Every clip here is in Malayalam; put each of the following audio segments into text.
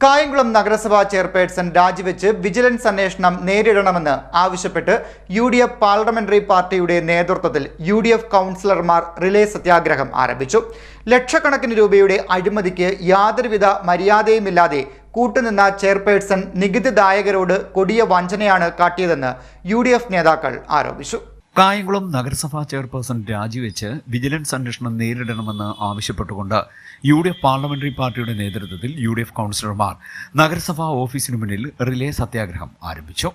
കായംകുളം നഗരസഭാ ചെയർപേഴ്സൺ രാജിവെച്ച് വിജിലൻസ് അന്വേഷണം നേരിടണമെന്ന് ആവശ്യപ്പെട്ട് UDF പാർലമെന്ററി പാർട്ടിയുടെ നേതൃത്വത്തിൽ UDF കൗൺസിലർമാർ റിലേ സത്യാഗ്രഹം ആരംഭിച്ചു. ലക്ഷക്കണക്കിന് രൂപയുടെ അഴിമതിക്ക് യാതൊരുവിധ മര്യാദയുമില്ലാതെ കൂട്ടുനിന്ന ചെയർപേഴ്സൺ നികുതിദായകരോട് കൊടിയ വഞ്ചനയാണ് കാട്ടിയതെന്ന് UDF നേതാക്കൾ ആരോപിച്ചു. കായംകുളം നഗരസഭാ ചെയർപേഴ്സൺ രാജിവെച്ച് വിജിലൻസ് അന്വേഷണം നേരിടണമെന്ന് ആവശ്യപ്പെട്ടുകൊണ്ട് UDF പാർലമെന്ററി പാർട്ടിയുടെ നേതൃത്വത്തിൽ UDF കൗൺസിലർമാർ നഗരസഭാ ഓഫീസിനു മുന്നിൽ റിലേ സത്യാഗ്രഹം ആരംഭിച്ചു.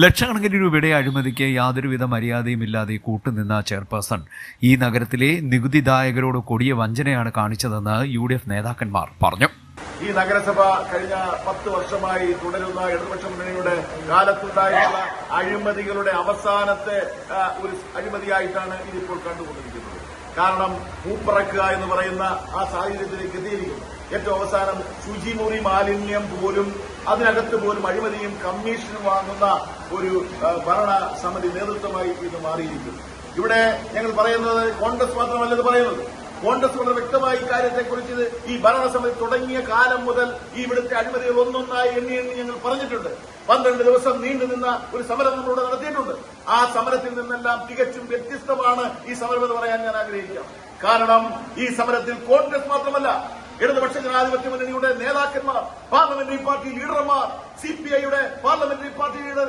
ലക്ഷക്കണക്കിന് രൂപയുടെ അഴിമതിക്ക് യാതൊരുവിധ മര്യാദയുമില്ലാതെ കൂട്ടുനിന്ന ചെയർപേഴ്സൺ ഈ നഗരത്തിലെ നികുതിദായകരോട് കൊടിയ വഞ്ചനയാണ് കാണിച്ചതെന്ന് UDF നേതാക്കന്മാർ പറഞ്ഞു. ഈ നഗരസഭ കഴിഞ്ഞ 10 വർഷമായി തുടരുന്ന ഇടതുപക്ഷ മുന്നണിയുടെ കാലത്തുണ്ടായിട്ടുള്ള അഴിമതികളുടെ അവസാനത്തെ ഒരു അഴിമതിയായിട്ടാണ് ഇതിപ്പോൾ കണ്ടുകൊണ്ടിരിക്കുന്നത്. കാരണം പൂപ്പറക്കുക എന്ന് പറയുന്ന ആ സാഹചര്യത്തിലേക്ക് എത്തിയിരിക്കുന്നു. ഏറ്റവും അവസാനം ശുചിമുറി മാലിന്യം പോലും അതിനകത്ത് പോലും അഴിമതിയും കമ്മീഷനും വാങ്ങുന്ന ഒരു ഭരണ സമിതി നേതൃത്വമായി ഇത് മാറിയിരിക്കുന്നു. ഇവിടെ ഞങ്ങൾ പറയുന്നത് കോൺഗ്രസ് മാത്രമല്ല ഇത് പറയുന്നത്. കോൺഗ്രസ് വളരെ വ്യക്തമായി കാര്യത്തെക്കുറിച്ച് ഈ ഭരണസമിതി തുടങ്ങിയ കാലം മുതൽ ഈ ഇവിടുത്തെ അഴിമതികൾ ഒന്നൊന്നായി എണ്ണി ഞങ്ങൾ പറഞ്ഞിട്ടുണ്ട്. 12 ദിവസം നീണ്ടുനിന്ന ഒരു സമരം നമ്മളിവിടെ നടത്തിയിട്ടുണ്ട്. ആ സമരത്തിൽ നിന്നെല്ലാം തികച്ചും വ്യത്യസ്തമാണ് ഈ സമരം എന്ന് പറയാൻ ഞാൻ ആഗ്രഹിക്കാം. കാരണം ഈ സമരത്തിൽ കോൺഗ്രസ് മാത്രമല്ല, ഇടതുപക്ഷ ജനാധിപത്യ മുന്നണിയുടെ നേതാക്കന്മാർ, പാർലമെന്ററി പാർട്ടി ലീഡർമാർ, CPIയുടെ പാർലമെന്ററി പാർട്ടി ലീഡർ,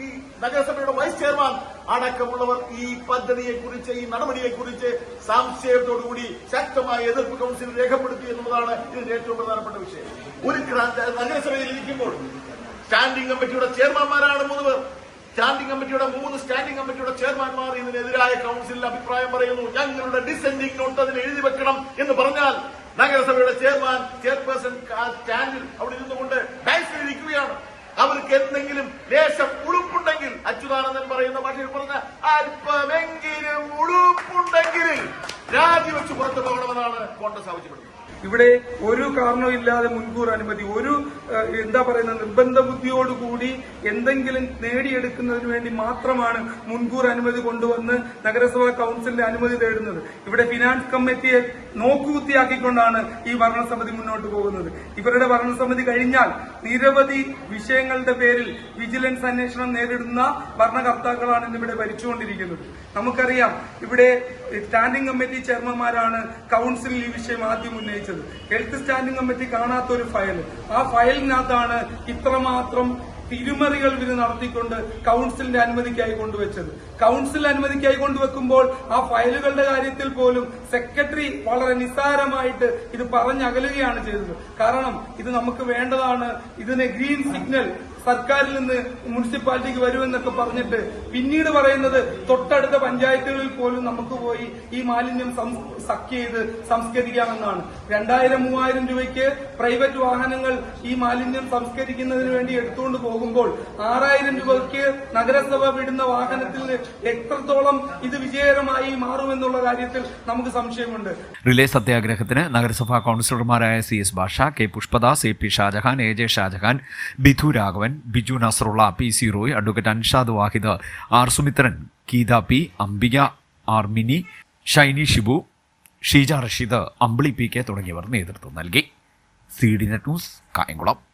ഈ നഗരസഭയുടെ വൈസ് ചെയർമാൻ അടക്കമുള്ളവർ ഈ പദ്ധതിയെക്കുറിച്ച്, ഈ നടപടിയെക്കുറിച്ച് സംശയത്തോടുകൂടി ശക്തമായ എതിർപ്പ് കൌൺസിൽ രേഖപ്പെടുത്തി എന്നുള്ളതാണ് ഇതിന്റെ ഏറ്റവും പ്രധാനപ്പെട്ട വിഷയം. ഒരു നഗരസഭയിൽ ഇരിക്കുമ്പോൾ സ്റ്റാൻഡിംഗ് കമ്മിറ്റിയുടെ ചെയർമാൻമാരാണ് 3 പേർ. സ്റ്റാൻഡിംഗ് കമ്മിറ്റിയുടെ 3 സ്റ്റാൻഡിംഗ് കമ്മിറ്റിയുടെ ചെയർമാൻമാർ ഇതിനെതിരായ കൌൺസിലിൽ അഭിപ്രായം പറയുന്നു. ഞങ്ങളുടെ ഡിസെൻഡിംഗ് നോട്ട് അതിന് എഴുതി വെക്കണം എന്ന് പറഞ്ഞാൽ നഗരസഭയുടെ ചെയർപേഴ്സൺ സ്റ്റാൻഡിൽ അവിടെ ഇരുന്നുകൊണ്ട് ഡയസിലിരിക്കുകയാണ്. അവർക്ക് എന്തെങ്കിലും ലേശം ഉളുപ്പുണ്ടെങ്കിൽ, അച്യുതാനന്ദൻ പറയുന്ന ഭാഷയിൽ പറഞ്ഞ അല്പമെങ്കിലും ഉളുപ്പുണ്ടെങ്കിൽ രാജിവെച്ച് പുറത്തു പോകണമെന്നാണ് കോൺഗ്രസ് ആവശ്യപ്പെടുന്നത്. ഇവിടെ ഒരു കാരണവുമില്ലാതെ മുൻകൂർ അനുമതി, ഒരു നിർബന്ധ ബുദ്ധിയോടുകൂടി എന്തെങ്കിലും നേടിയെടുക്കുന്നതിന് വേണ്ടി മാത്രമാണ് മുൻകൂർ അനുമതി കൊണ്ടുവന്ന് നഗരസഭാ കൌൺസിലിന്റെ അനുമതി തേടുന്നത്. ഇവിടെ ഫിനാൻസ് കമ്മിറ്റിയെ നോക്കുകുത്തിയാക്കിക്കൊണ്ടാണ് ഈ ഭരണസമിതി മുന്നോട്ട് പോകുന്നത്. ഇവരുടെ ഭരണസമിതി കഴിഞ്ഞാൽ നിരവധി വിഷയങ്ങളുടെ പേരിൽ വിജിലൻസ് അന്വേഷണം നേരിടുന്ന ഭരണകർത്താക്കളാണ് ഇന്നിവിടെ ഭരിച്ചുകൊണ്ടിരിക്കുന്നത്. നമുക്കറിയാം, ഇവിടെ സ്റ്റാൻഡിംഗ് കമ്മിറ്റി ചെയർമാൻമാരാണ് കൌൺസിലിൽ ഈ വിഷയം ആദ്യം ഉന്നയിച്ചത്. ഹെൽത്ത് സ്റ്റാൻഡിംഗ് കമ്മിറ്റി കാണാത്തൊരു ഫയൽ, ആ ഫയലിനകത്താണ് ഇത്രമാത്രം തിരിമറികൾ ഇവർ നടത്തിക്കൊണ്ട് കൌൺസിലിന്റെ അനുമതിക്കായി കൊണ്ടുവച്ചത്. കൌൺസിൽ അനുമതിക്കായി കൊണ്ടുവെക്കുമ്പോൾ ആ ഫയലുകളുടെ കാര്യത്തിൽ പോലും സെക്രട്ടറി വളരെ നിസ്സാരമായിട്ട് ഇത് പറഞ്ഞകലുകയാണ് ചെയ്തത്. കാരണം ഇത് നമുക്ക് വേണ്ടതാണ്, ഇതിന് ഗ്രീൻ സിഗ്നൽ സർക്കാരിൽ നിന്ന് മുനിസിപ്പാലിറ്റിക്ക് വരുമെന്നൊക്കെ പറഞ്ഞിട്ട് പിന്നീട് പറയുന്നത് തൊട്ടടുത്ത പഞ്ചായത്തുകളിൽ പോലും നമുക്ക് പോയി ഈ മാലിന്യം സക്ക് ചെയ്ത് സംസ്കരിക്കാമെന്നാണ്. 2000-3000 രൂപയ്ക്ക് പ്രൈവറ്റ് വാഹനങ്ങൾ ഈ മാലിന്യം സംസ്കരിക്കുന്നതിന് വേണ്ടി എടുത്തുകൊണ്ട് പോകുമ്പോൾ 6000 രൂപയ്ക്ക് നഗരസഭ വിടുന്ന വാഹനത്തിൽ എത്രത്തോളം ഇത് വിജയകരമായി മാറുമെന്നുള്ള കാര്യത്തിൽ നമുക്ക് സംശയമുണ്ട്. റിലേ സത്യാഗ്രഹത്തിന് നഗരസഭാ കൌൺസിലർമാരായ CS Basha, K Pushpadas, AP Shajahan, AJ Shajahan, Bidhu Raghavan, Biju Nasarulla, PC Roy, advocate Anshad Vahid, R Sumithran, Geetha P, Ambika, R Mini, Shiny Shibu, Sheeja Rasheed, Ambili PK തുടങ്ങിയവർ നേതൃത്വം നൽകി. CDNet news, Kayamkulam.